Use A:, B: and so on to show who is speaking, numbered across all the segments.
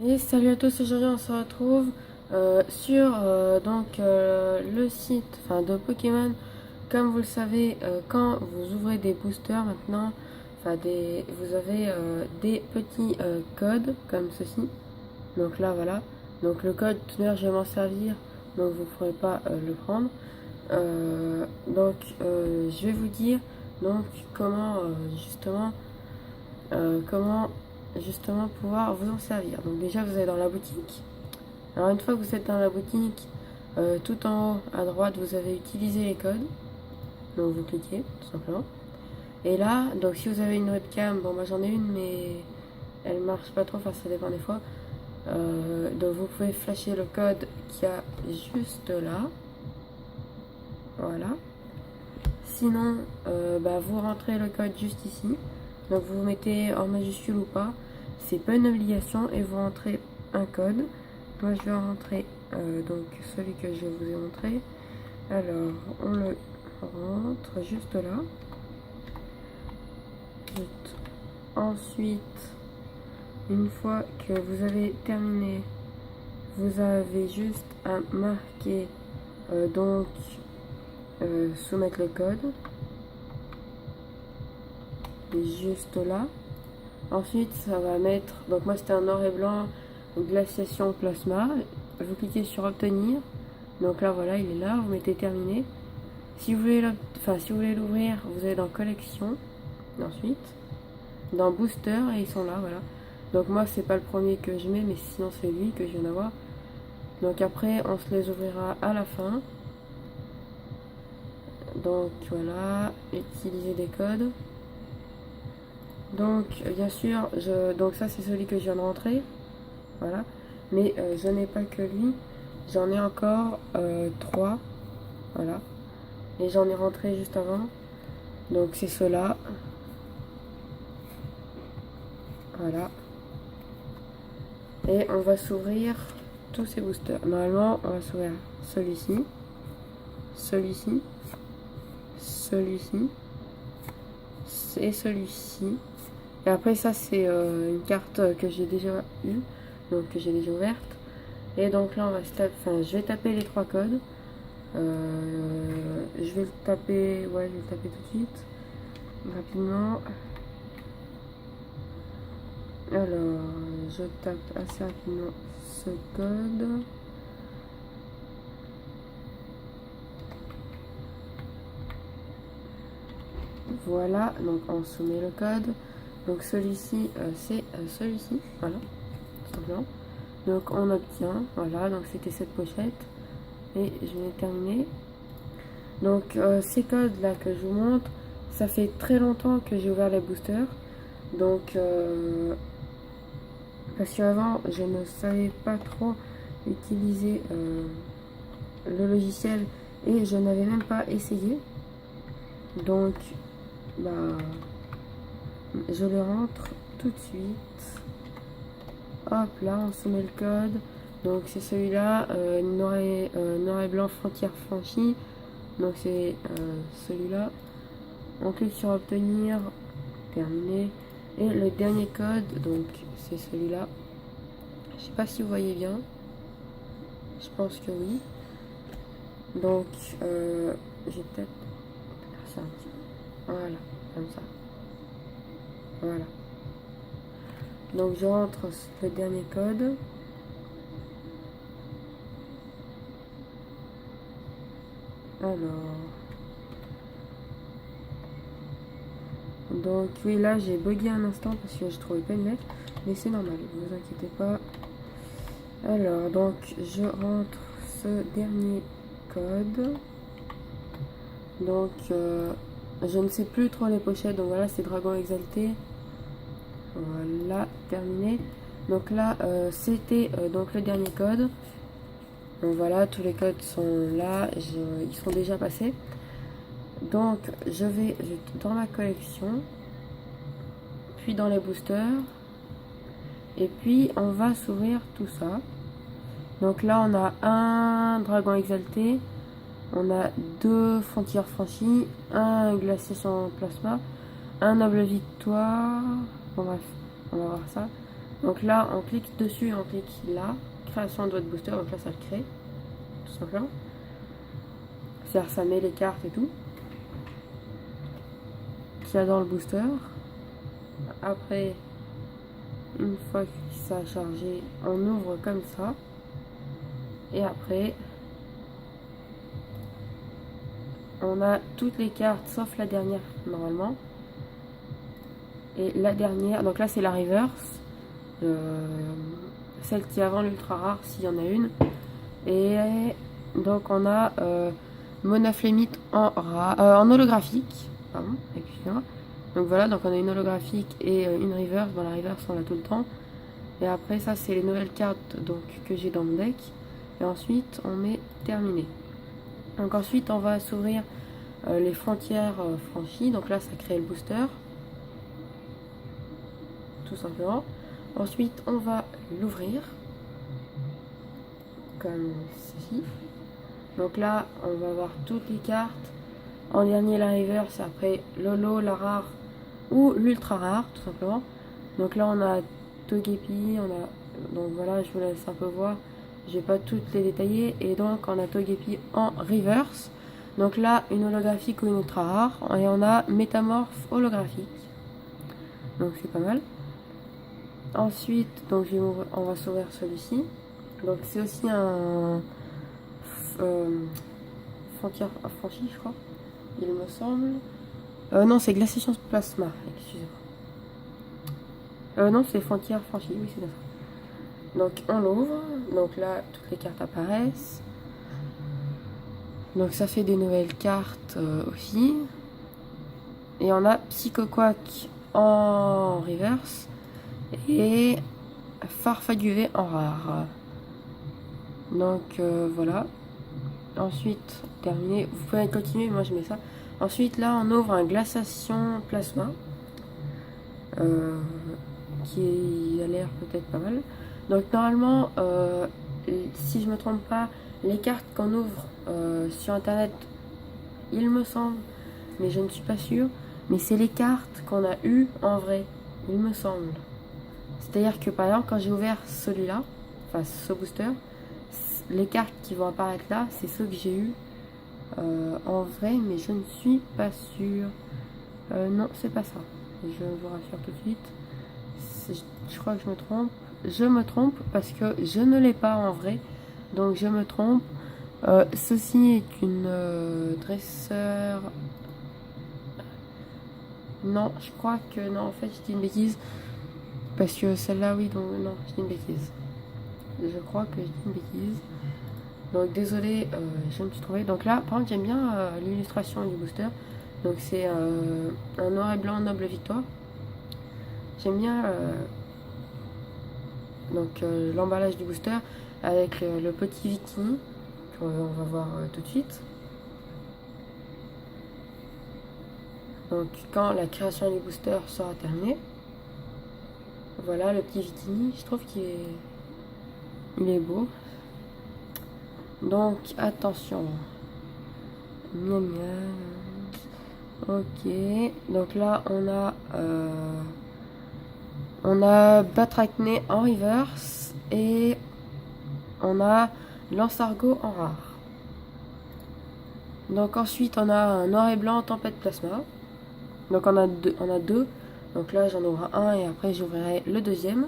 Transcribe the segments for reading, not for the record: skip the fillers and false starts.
A: Et salut à tous, aujourd'hui on se retrouve sur le site de Pokémon. Comme vous le savez, quand vous ouvrez des boosters maintenant, vous avez des petits codes comme ceci. Donc là voilà, donc le code tout à l'heure je vais m'en servir, donc vous ne pourrez pas le prendre. Je vais vous dire donc comment justement pouvoir vous en servir. Donc déjà vous allez dans la boutique. Alors une fois que vous êtes dans la boutique, tout en haut à droite vous avez utilisé les codes. Donc vous cliquez tout simplement. Et là, donc si vous avez une webcam, bon moi j'en ai une mais elle marche pas trop, enfin ça dépend des fois. Donc vous pouvez flasher le code qu'il y a juste là. Voilà. Sinon, vous rentrez le code juste ici. Donc vous mettez en majuscule ou pas. C'est pas une obligation et vous rentrez un code. Moi je vais rentrer donc celui que je vous ai montré. Alors on le rentre juste là. Ensuite, une fois que vous avez terminé, vous avez juste à marquer soumettre le code. Juste là. Ensuite, ça va mettre, donc moi c'était un noir et blanc, glaciation plasma. Vous cliquez sur obtenir. Donc là voilà, il est là, vous mettez terminé. Si vous voulez l'ouvrir, vous allez dans collection. Ensuite, dans booster et ils sont là, voilà. Donc moi c'est pas le premier que je mets, mais sinon c'est lui que je viens d'avoir. Donc après on se les ouvrira à la fin. Donc voilà, utiliser des codes. Donc bien sûr, donc ça c'est celui que je viens de rentrer, voilà. Mais je n'ai pas que lui, j'en ai encore 3, voilà. Et j'en ai rentré juste avant, donc c'est ceux-là, voilà. Et on va s'ouvrir tous ces boosters. Normalement, on va s'ouvrir celui-ci, celui-ci, celui-ci, et celui-ci. Et après ça c'est une carte que j'ai déjà eue, donc que j'ai déjà ouverte. Et donc là on va je vais taper les 3 codes. Je vais le taper, ouais je vais le taper tout de suite, rapidement. Alors je tape assez rapidement ce code. Voilà, donc on soumet le code. Donc celui-ci, c'est celui-ci, voilà, tout simplement. Donc on obtient, voilà, donc c'était cette pochette. Et je vais terminer. Donc ces codes là que je vous montre, ça fait très longtemps que j'ai ouvert les boosters. Donc parce qu'avant je ne savais pas trop utiliser le logiciel et je n'avais même pas essayé. Donc je le rentre tout de suite. Hop là, on soumet le code. Donc c'est celui-là, noir et blanc frontière franchie. Donc c'est celui-là. On clique sur obtenir, terminé. Et le dernier code, donc c'est celui-là. Je sais pas si vous voyez bien. Je pense que oui. Donc j'ai peut-être ça un petit peu. Voilà, comme ça. Voilà. Donc je rentre le dernier code. Alors. Donc oui, là j'ai bugué un instant parce que je trouvais pas une lettre. Mais c'est normal, ne vous inquiétez pas. Alors, donc je rentre ce dernier code. Donc je ne sais plus trop les pochettes. Donc voilà, c'est Dragon Exalté. Voilà, terminé. Donc là, c'était donc le dernier code. Donc voilà, tous les codes sont là, ils sont déjà passés. Donc je vais dans ma collection, puis dans les boosters, et puis on va s'ouvrir tout ça. Donc là on a un dragon exalté, on a 2 frontières franchies, un glaciation plasma, un noble victoire, bon bref, on va voir ça. Donc là, on clique dessus et on clique là. Création de votre booster, donc là ça le crée, tout simplement. C'est-à-dire ça met les cartes et tout qu'il y a dans le booster. Après, une fois que ça a chargé, on ouvre comme ça. Et après, on a toutes les cartes sauf la dernière normalement. Et la dernière, donc là c'est la reverse. Celle qui est avant l'ultra rare s'il y en a une. Et donc on a Monoflémite en holographique. Pardon, excusez-moi. Donc voilà, donc on a une holographique et une reverse. Bon, la reverse on l'a tout le temps. Et après ça c'est les nouvelles cartes donc, que j'ai dans mon deck. Et ensuite on met terminé. Donc ensuite on va s'ouvrir les frontières franchies. Donc là ça crée le booster. Tout simplement. Ensuite on va l'ouvrir. Comme ceci. Donc là on va avoir toutes les cartes. En dernier la reverse, après l'holo, la rare ou l'ultra rare tout simplement. Donc là on a Togepi, on a, donc voilà, je vous laisse un peu voir, je vais pas toutes les détailler. Et donc on a Togepi en reverse, donc là une holographique ou une ultra rare, et on a métamorphe holographique, donc c'est pas mal. Ensuite donc on va s'ouvrir celui-ci, donc c'est aussi un frontière affranchie je crois, il me semble. Non, c'est glaciation plasma, excusez-moi. Non, c'est frontière franchie, oui, c'est ça. Donc, on l'ouvre. Donc là, toutes les cartes apparaissent. Donc, ça fait des nouvelles cartes aussi. Et on a Psychoquack en reverse. Et Farfaduvet en rare. Donc, voilà. Ensuite, terminé. Vous pouvez continuer, moi je mets ça. Ensuite, là, on ouvre un glaciation plasma. Qui a l'air peut-être pas mal. Donc normalement, si je me trompe pas, les cartes qu'on ouvre sur internet, il me semble, mais je ne suis pas sûre, mais c'est les cartes qu'on a eues en vrai, il me semble. C'est-à-dire que par exemple, quand j'ai ouvert celui-là, enfin ce booster, les cartes qui vont apparaître là, c'est ceux que j'ai eu en vrai, mais je ne suis pas sûre. Non, c'est pas ça. Je vous rassure tout de suite. Je crois que je me trompe. Je me trompe parce que je ne l'ai pas en vrai. Donc je me trompe. Ceci est une dresseur. Non, je crois que non, en fait, je dis une bêtise. Parce que celle-là, oui, donc non, je dis une bêtise. Je crois que je dis une bêtise. Donc désolé, je me suis trompée. Donc là, par contre, j'aime bien l'illustration du booster. Donc c'est un noir et blanc noble victoire. J'aime bien l'emballage du booster avec le petit Viking qu'on va voir tout de suite. Donc quand la création du booster sera terminée, voilà le petit Viking, je trouve qu'il est beau. Donc attention. Miam miam. Ok, donc là on a Batracné en reverse et on a Lansargot en rare. Donc ensuite on a un noir et blanc tempête plasma. Donc on a deux. Donc là j'en ouvre un et après j'ouvrirai le deuxième.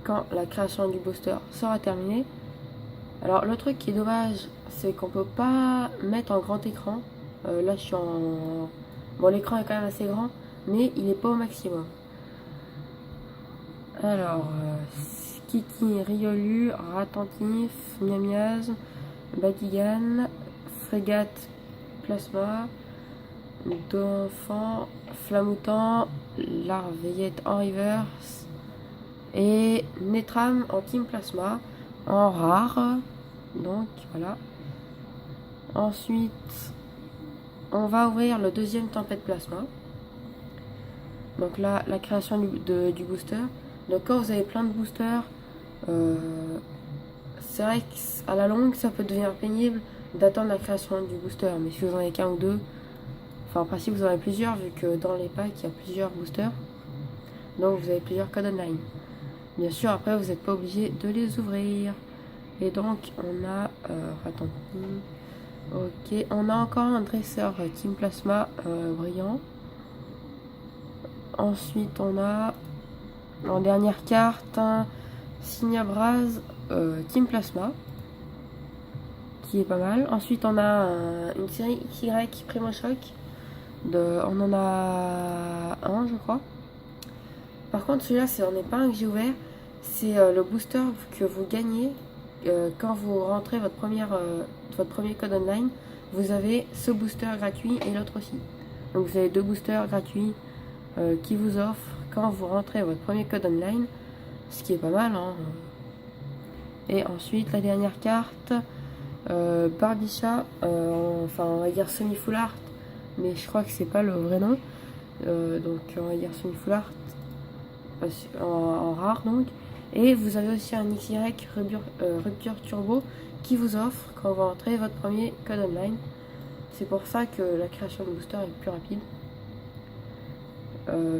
A: Quand la création du booster sera terminée. Alors le truc qui est dommage, c'est qu'on peut pas mettre en grand écran. Là je suis en... Bon, l'écran est quand même assez grand, mais il n'est pas au maximum. Alors, Skiki, Riolu, Ratentif, Miamiaz, Bagigan, Frégate, Plasma, D'enfant, Flamoutant, Larveillette en reverse, et Netram en Team Plasma, en rare. Donc, voilà. Ensuite... on va ouvrir le deuxième tempête plasma. Donc là, la création du booster. Donc quand vous avez plein de boosters, c'est vrai qu'à la longue, ça peut devenir pénible d'attendre la création du booster. Mais si vous en avez qu'un ou deux, enfin en principe vous en avez plusieurs, vu que dans les packs, il y a plusieurs boosters. Donc vous avez plusieurs codes online. Bien sûr, après vous n'êtes pas obligé de les ouvrir. Et donc on a... attends. Ok, on a encore un dresseur Team Plasma brillant. Ensuite on a en dernière carte un Signabraz Team Plasma, qui est pas mal. Ensuite on a une série Y Primo Choc. On en a un, je crois. Par contre celui-là, on n'est pas un que j'ai ouvert. C'est le booster que vous gagnez quand vous rentrez votre premier code online. Vous avez ce booster gratuit et l'autre aussi. Donc vous avez 2 boosters gratuits qui vous offrent quand vous rentrez votre premier code online, ce qui est pas mal, hein. Et ensuite la dernière carte, Barbicha, enfin on va dire semi full art, mais je crois que c'est pas le vrai nom, donc on va dire semi full art en rare donc. Et vous avez aussi un XY rupture turbo qui vous offre quand vous rentrez votre premier code online. C'est pour ça que la création de booster est plus rapide,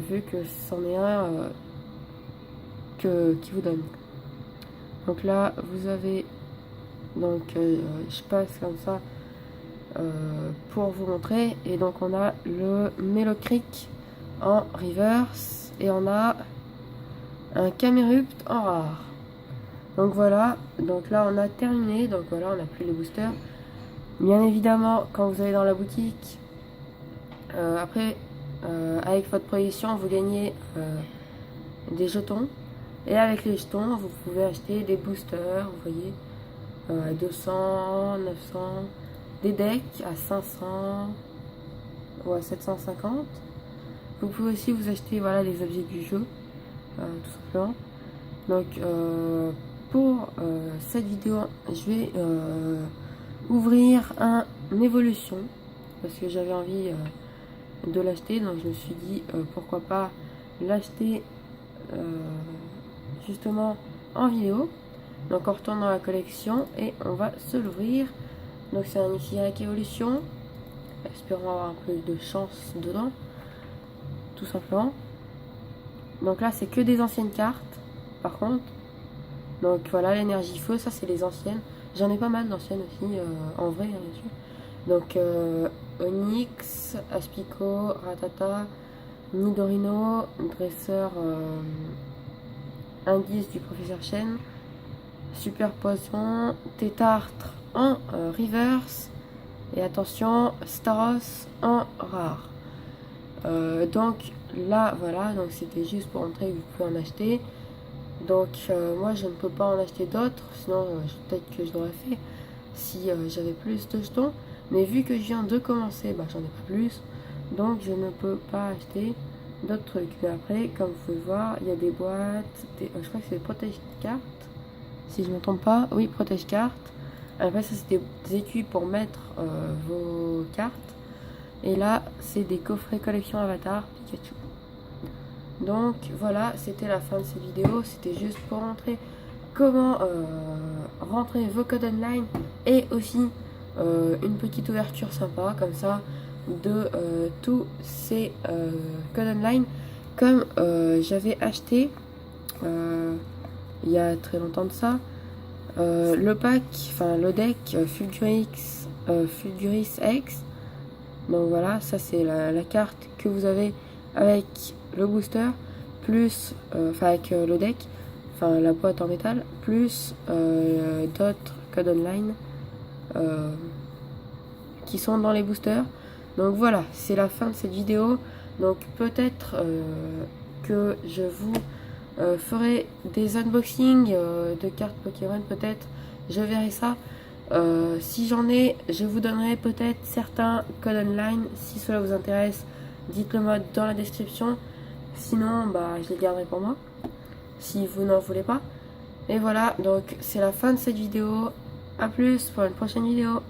A: vu que c'en est un qui vous donne. Donc là vous avez, donc je passe comme ça pour vous montrer. Et donc on a le Melo Creek en reverse et on a un Camerupt en rare. Donc voilà, donc là on a terminé. Donc voilà, on n'a plus les boosters. Bien évidemment, quand vous allez dans la boutique, après avec votre projection vous gagnez des jetons, et avec les jetons vous pouvez acheter des boosters, vous voyez, à 200, 900, des decks à 500 ou à 750. Vous pouvez aussi vous acheter, voilà, les objets du jeu, tout simplement. Donc pour cette vidéo, je vais ouvrir un Evolution parce que j'avais envie de l'acheter, donc je me suis dit pourquoi pas l'acheter justement en vidéo. Donc on retourne dans la collection et on va se l'ouvrir. Donc c'est un XY Evolution, espérons avoir un peu de chance dedans, tout simplement. Donc là c'est que des anciennes cartes par contre. Donc voilà, l'énergie feu, ça c'est les anciennes. J'en ai pas mal d'anciennes aussi, en vrai, bien sûr. Donc Onyx, Aspico, Ratata, Nidorino, Dresseur, Indice du Professeur Chen, Super Poison, Tétartre en reverse, et attention, Staros en rare. Donc là, voilà, donc c'était juste pour montrer que vous pouvez en acheter. Donc moi je ne peux pas en acheter d'autres, sinon peut-être que je l'aurais fait si j'avais plus de jetons. Mais vu que je viens de commencer, bah, j'en ai pas plus, donc je ne peux pas acheter d'autres trucs. Mais après, comme vous pouvez voir, il y a des boîtes, je crois que c'est des protège-cartes, si je ne me trompe pas. Oui, protège-cartes. Après ça c'est des étuis pour mettre vos cartes. Et là c'est des coffrets collection Avatar Pikachu. Donc voilà, c'était la fin de cette vidéo. C'était juste pour montrer comment rentrer vos codes online, et aussi une petite ouverture sympa comme ça de tous ces codes online, comme j'avais acheté il y a très longtemps de ça le pack, enfin le deck Fulguris X. Donc voilà, ça c'est la carte que vous avez avec le booster, plus avec le deck, enfin la boîte en métal, plus d'autres codes online qui sont dans les boosters. Donc voilà, c'est la fin de cette vidéo. Donc peut-être que je vous ferai des unboxings de cartes Pokémon, peut-être, je verrai ça. Si j'en ai, je vous donnerai peut-être certains codes online. Si cela vous intéresse, dites-le moi dans la description. Sinon, bah, je les garderai pour moi, si vous n'en voulez pas. Et voilà, donc c'est la fin de cette vidéo. A plus pour une prochaine vidéo.